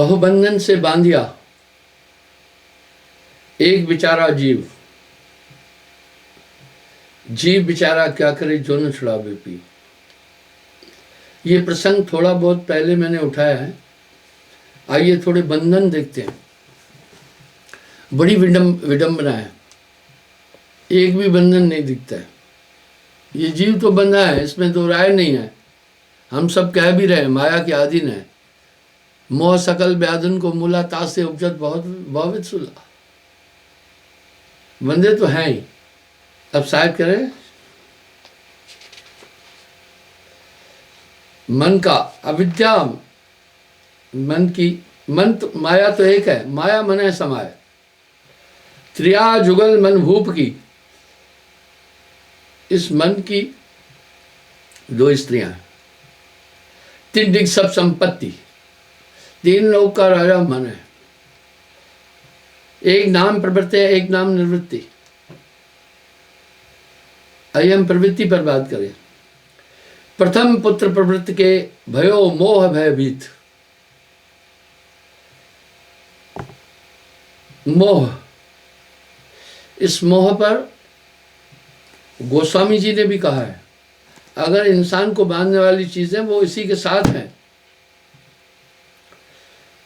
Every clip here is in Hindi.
बहुबंधन से बांधिया एक बेचारा जीव, जीव बेचारा क्या करे जो न छुड़ावे पी। ये प्रसंग थोड़ा बहुत पहले मैंने उठाया है। आइए थोड़े बंधन देखते हैं। बड़ी विडंबना है, एक भी बंधन नहीं दिखता है। ये जीव तो बंधा है, इसमें दो राय नहीं है। हम सब कह भी रहे हैं माया के अधीन है। मोह सकल व्याधुन को मूला, तास से उपजत बहुत भावित सुला। बंधे तो हैं ही। अब शायद करें मन का अविद्या, मन तो माया तो एक है। माया मन है समाय, त्रिया जुगल मन भूप की। इस मन की दो स्त्रियां, तीन दिग सब संपत्ति, तीन लोक का राजा मन है। एक नाम प्रवृत्ति है, एक नाम निवृत्ति। आइए हम प्रवृत्ति पर बात करें। प्रथम पुत्र प्रवृत्ति के भयो मोह भयभीत। मोह, इस मोह पर गोस्वामी जी ने भी कहा है, अगर इंसान को बांधने वाली चीजें वो इसी के साथ है।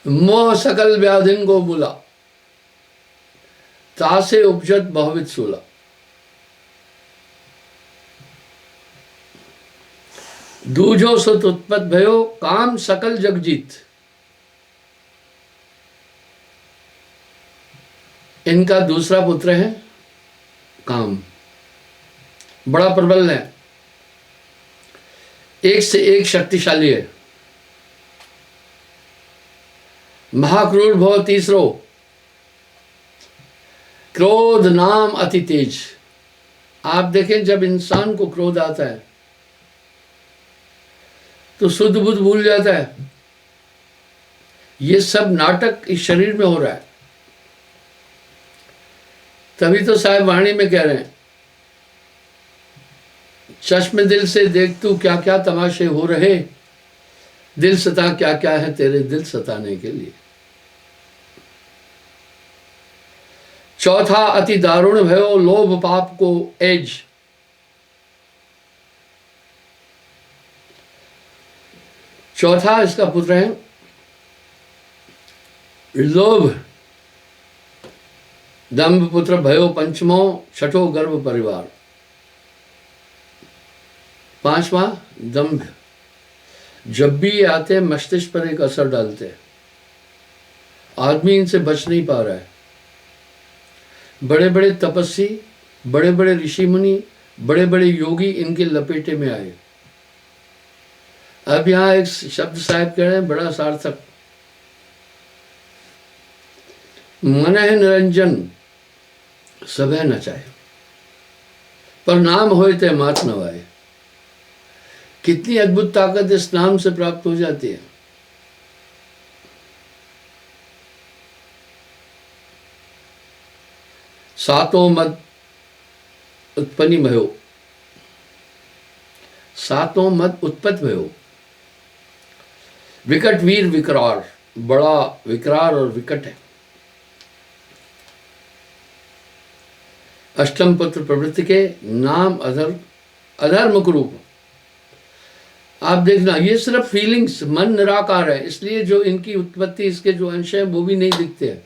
मोह सकल व्याधिन को बुला, तासे उपजत बहुवित सूला। दूजो सुत उत्पत भयो, काम सकल जगजीत। इनका दूसरा पुत्र है काम, बड़ा प्रबल है, एक से एक शक्तिशाली है। महाक्रूर भव तीसरो, क्रोध नाम अति तेज। आप देखें जब इंसान को क्रोध आता है तो शुद्ध बुद्ध भूल जाता है। ये सब नाटक इस शरीर में हो रहा है। तभी तो साहब वाणी में कह रहे हैं, चश्मे दिल से देख तू क्या क्या तमाशे हो रहे, दिल सता क्या क्या है तेरे दिल सताने के लिए। चौथा अति दारुण भयो, लोभ पाप को एज। चौथा इसका पुत्र है लोभ। दंभ पुत्र भयो पंचमो, छठो गर्भ परिवार। पांचवा दंभ। जब भी ये आते मस्तिष्क पर एक असर डालते हैं, आदमी इनसे बच नहीं पा रहा है। बड़े बड़े तपस्वी, बड़े बड़े ऋषि मुनि, बड़े बड़े योगी इनके लपेटे में आए। अब यहाँ एक शब्द साहब कह रहे हैं बड़ा सार्थक, मन है निरंजन सभे नचाए, पर नाम होए ते मात नवाए। कितनी अद्भुत ताकत इस नाम से प्राप्त हो जाती है। सातों मद उत्पन्नी भयो, सातों मद उत्पत्त भयो। विकट वीर विकरार, बड़ा विकरार और विकट है। अष्टम पुत्र प्रवृत्ति के नाम अधर्म कुरूप। आप देखना ये सिर्फ फीलिंग्स, मन निराकार है, इसलिए जो इनकी उत्पत्ति, इसके जो अंश है वो भी नहीं दिखते हैं।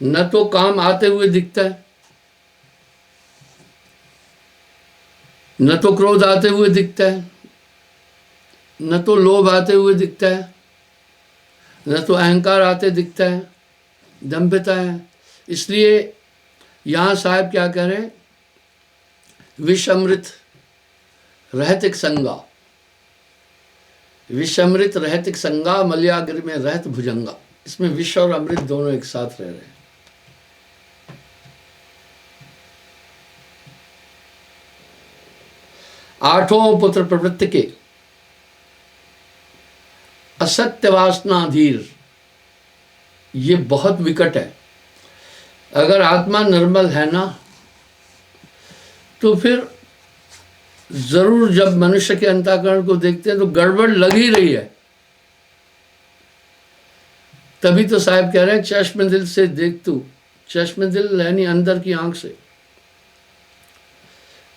न तो काम आते हुए दिखता है, न तो क्रोध आते हुए दिखता है, न तो लोभ आते हुए दिखता है, न तो अहंकार आते दिखता है, दंभिता है। इसलिए यहाँ साहब क्या कह रहे हैं, विष अमृत रहतिक संगा, विष अमृत रहतिक संगा, मलयागिर में रहत भुजंगा। इसमें विष और अमृत दोनों एक साथ रह रहे हैं। आठों पुत्र प्रवृत्ति के असत्य वासनाधीर, ये बहुत विकट है। अगर आत्मा निर्मल है ना तो फिर जरूर जब मनुष्य के अंतःकरण को देखते हैं तो गड़बड़ लग ही रही है। तभी तो साहब कह रहे हैं चश्म दिल से देख तू, चश्म दिल यानी अंदर की आंख से,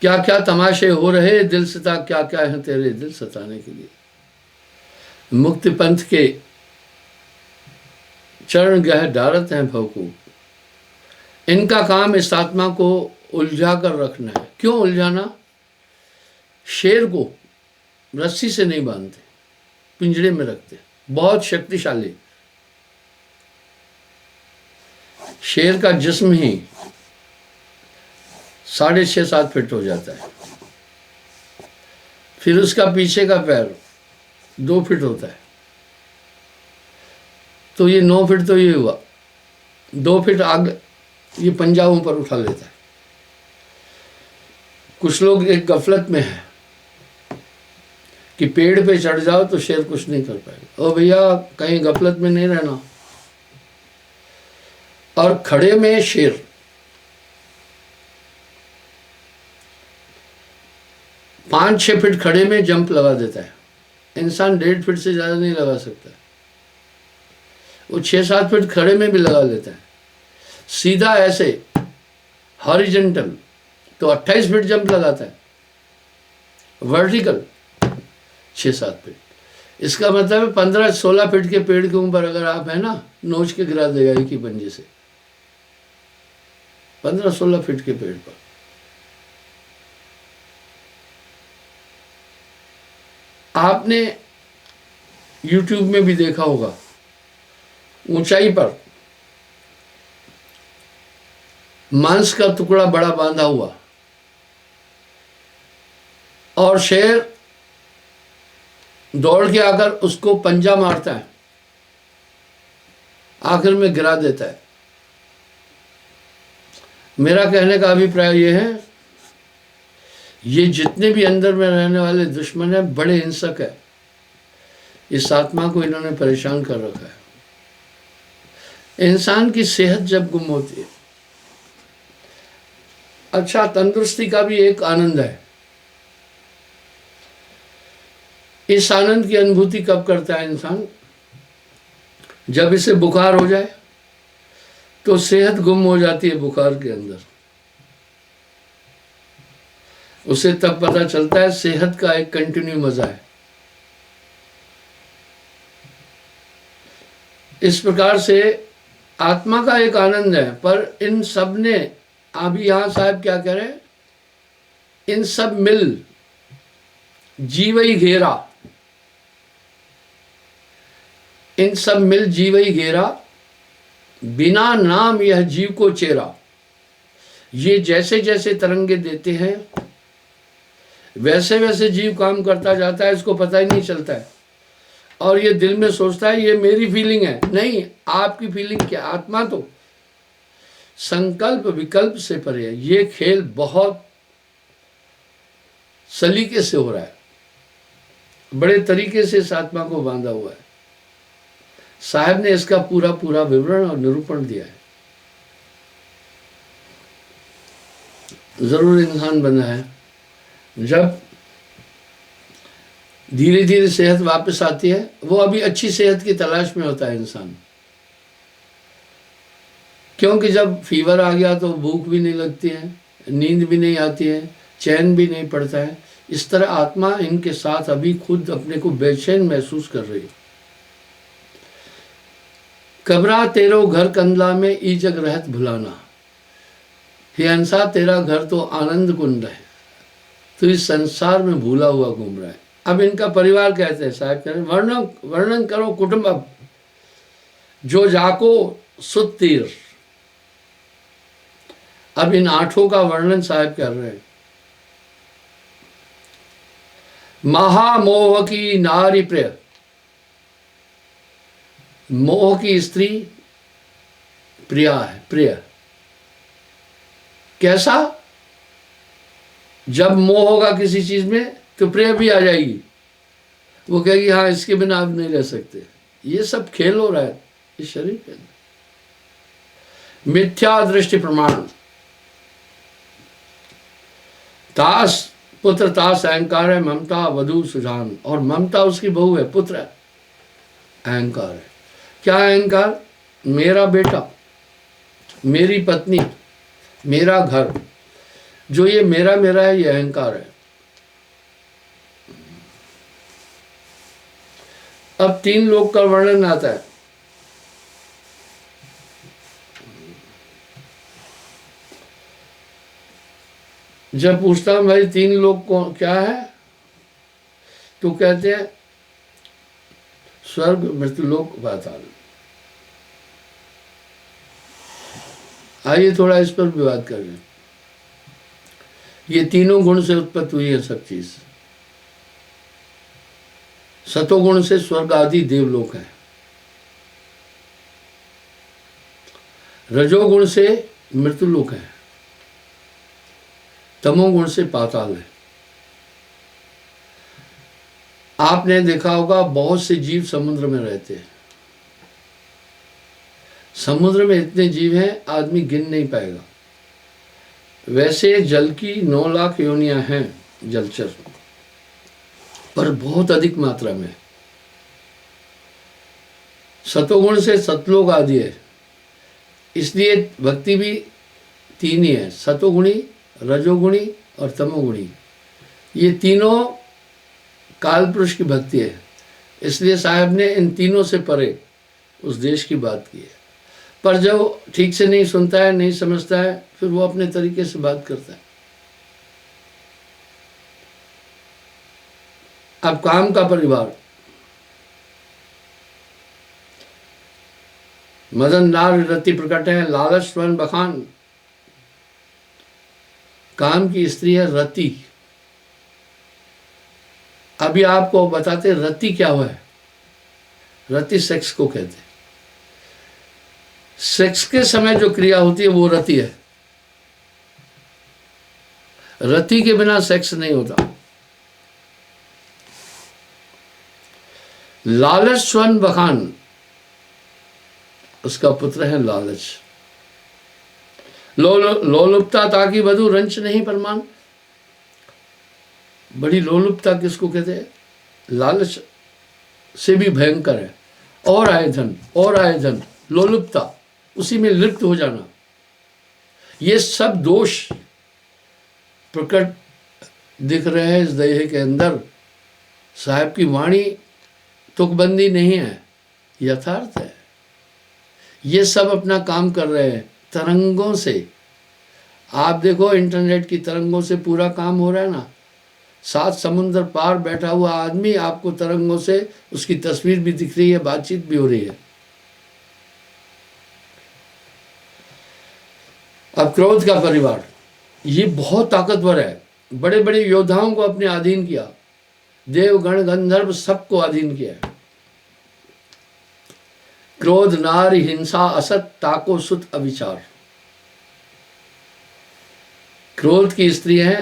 क्या क्या तमाशे हो रहे दिल सता, क्या क्या है तेरे दिल सताने के लिए। मुक्ति पंथ के चरण गह डारत हैं भवकूप, इनका काम इस आत्मा को उलझा कर रखना है। क्यों उलझाना? शेर को रस्सी से नहीं बांधते, पिंजरे में रखते, बहुत शक्तिशाली। शेर का जिस्म ही 6.5-7 फीट हो जाता है, फिर उसका पीछे का पैर 2 फीट होता है, तो ये 9 फीट तो ये हुआ, 2 फीट आगे ये पंजाबों पर उठा लेता है। कुछ लोग एक गफलत में है कि पेड़ पे चढ़ जाओ तो शेर कुछ नहीं कर पाएगा। ओ भैया, कहीं गफलत में नहीं रहना। और खड़े में शेर, पाँच 6 फीट खड़े में जंप लगा देता है। इंसान 1.5 फीट से ज़्यादा नहीं लगा सकता, वो 6-7 फीट खड़े में भी लगा लेता है। सीधा ऐसे हॉरिजेंटल तो 28 फीट जंप लगाता है, वर्टिकल 6-7 फीट। इसका मतलब है 15-16 फीट के पेड़ के ऊपर अगर आप है ना, नोच के गिरा देगा एक ही पंजे से, 15-16 फीट के पेड़ पर। आपने YouTube में भी देखा होगा, ऊंचाई पर मांस का टुकड़ा बड़ा बांधा हुआ और शेर दौड़ के आकर उसको पंजा मारता है, आखिर में गिरा देता है। मेरा कहने का अभिप्राय यह है, ये जितने भी अंदर में रहने वाले दुश्मन हैं बड़े हिंसक है। इस आत्मा को इन्होंने परेशान कर रखा है। इंसान की सेहत जब गुम होती है, अच्छा तंदुरुस्ती का भी एक आनंद है। इस आनंद की अनुभूति कब करता है इंसान? जब इसे बुखार हो जाए तो सेहत गुम हो जाती है बुखार के अंदर। उसे तब पता चलता है सेहत का एक कंटिन्यू मजा है। इस प्रकार से आत्मा का एक आनंद है। पर इन सब ने, अभी यहां साहब क्या कह रहे हैं, इन सब मिल जीवई घेरा, इन सब मिल जीवई घेरा, बिना नाम यह जीव को चेरा। ये जैसे जैसे तरंगे देते हैं वैसे वैसे जीव काम करता जाता है, इसको पता ही नहीं चलता है। और ये दिल में सोचता है ये मेरी फीलिंग है। नहीं, आपकी फीलिंग क्या? आत्मा तो संकल्प विकल्प से परे है। ये खेल बहुत सलीके से हो रहा है, बड़े तरीके से इस आत्मा को बांधा हुआ है। साहब ने इसका पूरा पूरा विवरण और निरूपण दिया है। जरूर इंसान बना है, जब धीरे धीरे सेहत वापस आती है, वो अभी अच्छी सेहत की तलाश में होता है इंसान। क्योंकि जब फीवर आ गया तो भूख भी नहीं लगती है, नींद भी नहीं आती है, चैन भी नहीं पड़ता है। इस तरह आत्मा इनके साथ अभी खुद अपने को बेचैन महसूस कर रही है। कबरा तेरो घर कंदला में ई जग रहत भुलाना। हे हंसा, तेरा घर तो आनंद कुंड है, तो इस संसार में भूला हुआ घूम रहा है। अब इनका परिवार कहते हैं, साहब कह रहे हैं, वर्णन करो कुटुंब अब जो जाको सुत तीर। अब इन 8 का वर्णन साहब कर रहे हैं। महामोह की नारी प्रिय, मोह की स्त्री प्रिया है, प्रिय। कैसा? जब मोह होगा किसी चीज में तो प्रिय भी आ जाएगी। वो कहेगी हाँ इसके बिना आप नहीं रह सकते। ये सब खेल हो रहा है इस शरीर के अंदर। मिथ्या दृष्टि प्रमाण, तास पुत्र तास अहंकार है, ममता वधु सुजान। और ममता उसकी बहू है, पुत्र अहंकार है। क्या अहंकार? मेरा बेटा, मेरी पत्नी, मेरा घर, जो ये मेरा मेरा है, ये अहंकार है। अब 3 लोक का वर्णन आता है। जब पूछता हूं भाई 3 लोक क्या है, तो कहते हैं स्वर्ग, मृत्युलोक, पाताल। आइए थोड़ा इस पर विवाद कर लें। ये तीनों गुण से उत्पत्ति हुई है सब चीज। सतोगुण से स्वर्ग आदि देवलोक है, रजोगुण से मृत्युलोक है, तमोगुण से पाताल है। आपने देखा होगा बहुत से जीव समुद्र में रहते हैं। समुद्र में इतने जीव हैं आदमी गिन नहीं पाएगा। वैसे जल की 9 लाख योनियां हैं जलचर, पर बहुत अधिक मात्रा में। सतोगुण से सतलोक आदि है, इसलिए भक्ति भी 3 ही है, सतोगुणी, रजोगुणी और तमोगुणी। ये तीनों काल पुरुष की भक्ति है, इसलिए साहब ने इन तीनों से परे उस देश की बात की है। पर जब ठीक से नहीं सुनता है, नहीं समझता है, फिर वो अपने तरीके से बात करता है। अब काम का परिवार, मदन नार रति प्रकट है, लालच स्वर्ण बखान। काम की स्त्री है रति। अभी आपको बताते रति क्या हुआ है। रति सेक्स को कहते हैं। सेक्स के समय जो क्रिया होती है वो रति है। रति के बिना सेक्स नहीं होता। लालच स्वर्ण बखान, उसका पुत्र है लालच। लोलुपता ताकि वधु रंच नहीं परमान। बड़ी लोलुपता किसको कहते हैं? लालच से भी भयंकर है। और आए धन, और आए धन, लोलुपता, उसी में लिप्त हो जाना। ये सब दोष प्रकट दिख रहे हैं इस देह के अंदर। साहब की वाणी तुकबंदी नहीं है, यथार्थ है। ये सब अपना काम कर रहे हैं तरंगों से। आप देखो इंटरनेट की तरंगों से पूरा काम हो रहा है ना। 7 समुद्र पार बैठा हुआ आदमी आपको तरंगों से उसकी तस्वीर भी दिख रही है, बातचीत भी हो रही है। अब क्रोध का परिवार, ये बहुत ताकतवर है। बड़े बड़े योद्धाओं को अपने अधीन किया, देवगण गंधर्व सबको अधीन किया। क्रोध नारी हिंसा असत ताको सुत अविचार। क्रोध की स्त्री है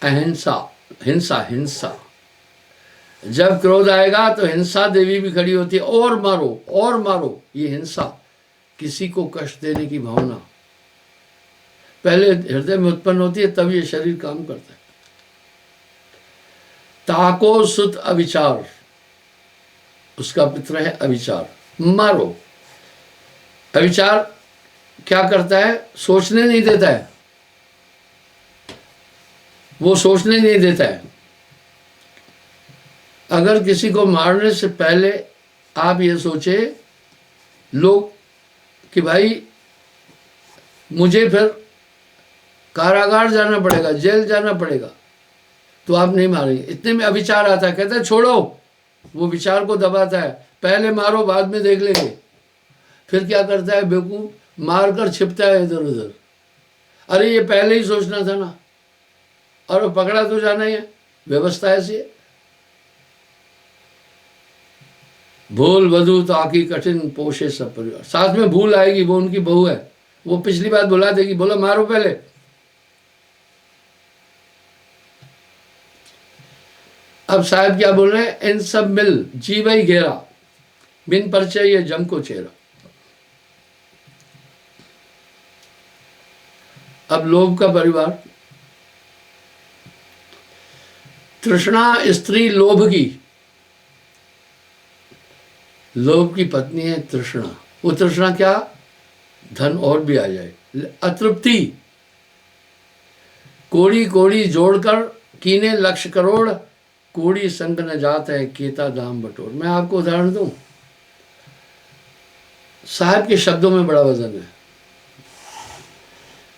अहिंसा, हिंसा, हिंसा। जब क्रोध आएगा तो हिंसा देवी भी खड़ी होती है, और मारो और मारो। ये हिंसा, किसी को कष्ट देने की भावना पहले हृदय में उत्पन्न होती है, तब ये शरीर काम करता है। ताको सुत अविचार, उसका पुत्र है अविचार। मारो। अविचार क्या करता है? सोचने नहीं देता है, वो सोचने नहीं देता है। अगर किसी को मारने से पहले आप ये सोचे लोग कि भाई मुझे फिर कारागार जाना पड़ेगा, जेल जाना पड़ेगा, तो आप नहीं मारेंगे। इतने में अविचार आता है, कहता है छोड़ो, वो विचार को दबाता है। पहले मारो, बाद में देख लेंगे। फिर क्या करता है बेवकूफ? मारकर छिपता है इधर उधर। अरे ये पहले ही सोचना था ना, और पकड़ा तो जाना ही है। व्यवस्था ऐसी है। भूल वधु ताकि कठिन पोषे सब परिवार। साथ में भूल आएगी, वो उनकी बहू है, वो पिछली बात बुला देगी, बोला मारो पहले। अब साहब क्या बोल रहे हैं? इन सब मिल जीवई घेरा, बिन परिचय ये जम को चेहरा। अब लोभ का परिवार, तृष्णा स्त्री लोभ की। लोभ की पत्नी है तृष्णा। वो तृष्णा क्या? धन और भी आ जाए, अतृप्ति। कोड़ी कोड़ी जोड़कर कीने लक्ष करोड़, कोड़ी संग न जात है केता दाम बटोर। मैं आपको उदाहरण दूं, साहब के शब्दों में बड़ा वजन है।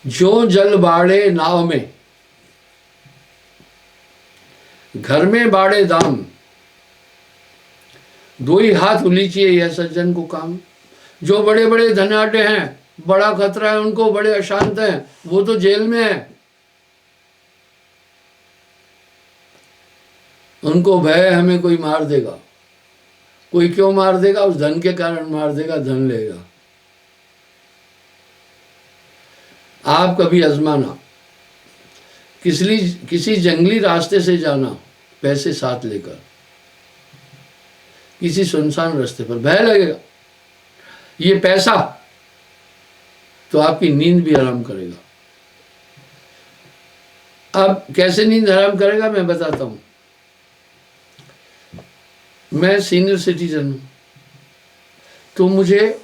जो जल बाड़े नाव में, घर में बाड़े दाम, दो ही हाथ उलीचिए यह सज्जन को काम। जो बड़े बड़े धनाढ्य हैं, बड़ा खतरा है उनको, बड़े अशांत हैं, वो तो जेल में है, उनको भय है हमें कोई मार देगा। कोई क्यों मार देगा? उस धन के कारण मार देगा, धन लेगा। आप कभी आजमाना, किसी जंगली रास्ते से जाना पैसे साथ लेकर, किसी सुनसान रास्ते पर, भय लगेगा। ये पैसा तो आपकी नींद भी हराम करेगा। अब कैसे नींद हराम करेगा मैं बताता हूं। मैं सीनियर सिटीजन हूं, तो मुझे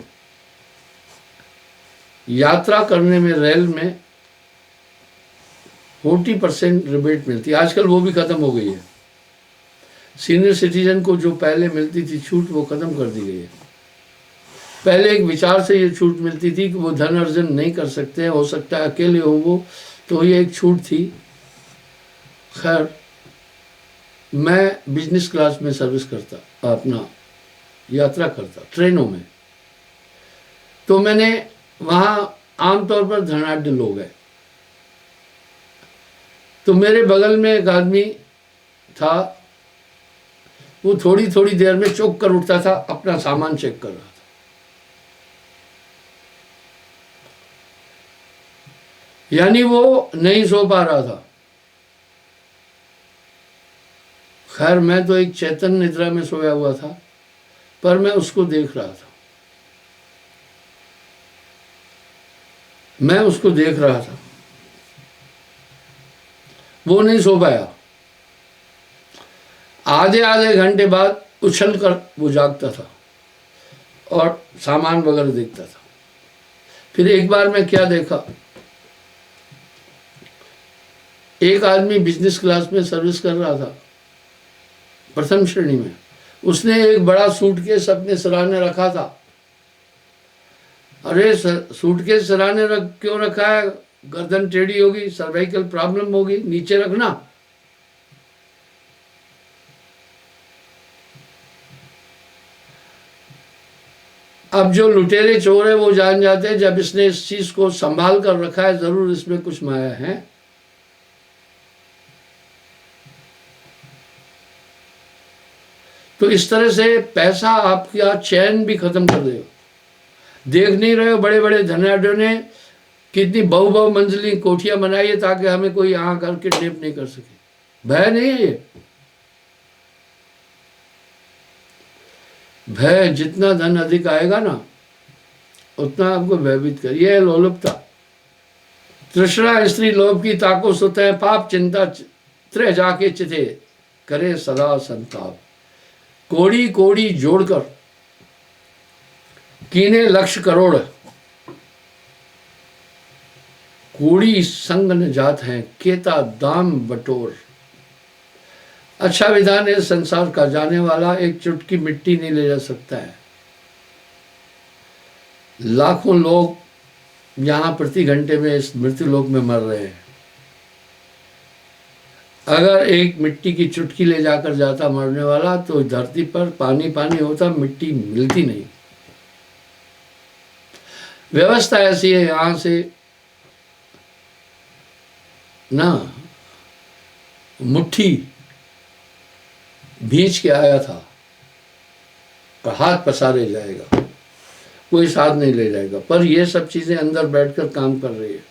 यात्रा करने में रेल में 40% रिबेट मिलती है। आजकल वो भी खत्म हो गई है। सीनियर सिटीजन को जो पहले मिलती थी छूट, वो खत्म कर दी गई है। पहले एक विचार से ये छूट मिलती थी कि वो धन अर्जन नहीं कर सकते हैं, हो सकता है अकेले हो वो, तो ये एक छूट थी। खैर, मैं बिजनेस क्लास में सर्विस करता, अपना यात्रा करता ट्रेनों में, तो मैंने वहाँ आमतौर पर धनाढ्य लोग हैं। तो मेरे बगल में एक आदमी था, वो थोड़ी थोड़ी देर में चौंक कर उठता था, अपना सामान चेक कर रहा था। यानी वो नहीं सो पा रहा था। खैर, मैं तो एक चेतन निद्रा में सोया हुआ था, पर मैं उसको देख रहा था। मैं उसको देख रहा था, वो नहीं सो पाया। आधे आधे घंटे बाद उछल कर वो जागता था और सामान वगैरह देखता था। फिर एक बार मैं क्या देखा, एक आदमी बिजनेस क्लास में सर्विस कर रहा था, प्रथम श्रेणी में। उसने एक बड़ा सूटकेस अपने सराहने रखा था। अरे सूटकेस सराहने क्यों रखा है? गर्दन टेढ़ी होगी, सर्वाइकल प्रॉब्लम होगी, नीचे रखना। अब जो लुटेरे चोर है वो जान जाते हैं, जब इसने इस चीज को संभाल कर रखा है, जरूर इसमें कुछ माया है। तो इस तरह से पैसा आपका चैन भी खत्म कर देगा। देख नहीं रहे हो बड़े बड़े धनाढ्यों ने कितनी बहु मंजिली कोठियां बनाई है ताकि हमें कोई यहाँ करके किडनैप नहीं कर सके। भय नहीं है ये। भय, जितना धन अधिक आएगा ना, उतना आपको भयभीत कर। यह लोलुपता, तृष्णा स्त्री लोभ की ताको सुत है, पाप चिंता त्रय जाके चिते करे सदा संताप। कोड़ी कोड़ी जोड़कर कीने लक्ष्य करोड़, कोड़ी संग न जात है केता दाम बटोर। अच्छा विधान है संसार का, जाने वाला एक चुटकी मिट्टी नहीं ले जा सकता है। लाखों लोग यहाँ प्रति घंटे में इस मृत्यु लोक में मर रहे हैं। अगर एक मिट्टी की चुटकी ले जाकर जाता मरने वाला, तो धरती पर पानी पानी होता, मिट्टी मिलती नहीं। व्यवस्था ऐसी है, यहाँ से ना मुट्ठी भींच के आया था, पर हाथ पसारे जाएगा, कोई साथ नहीं ले जाएगा। पर ये सब चीजें अंदर बैठकर काम कर रही है।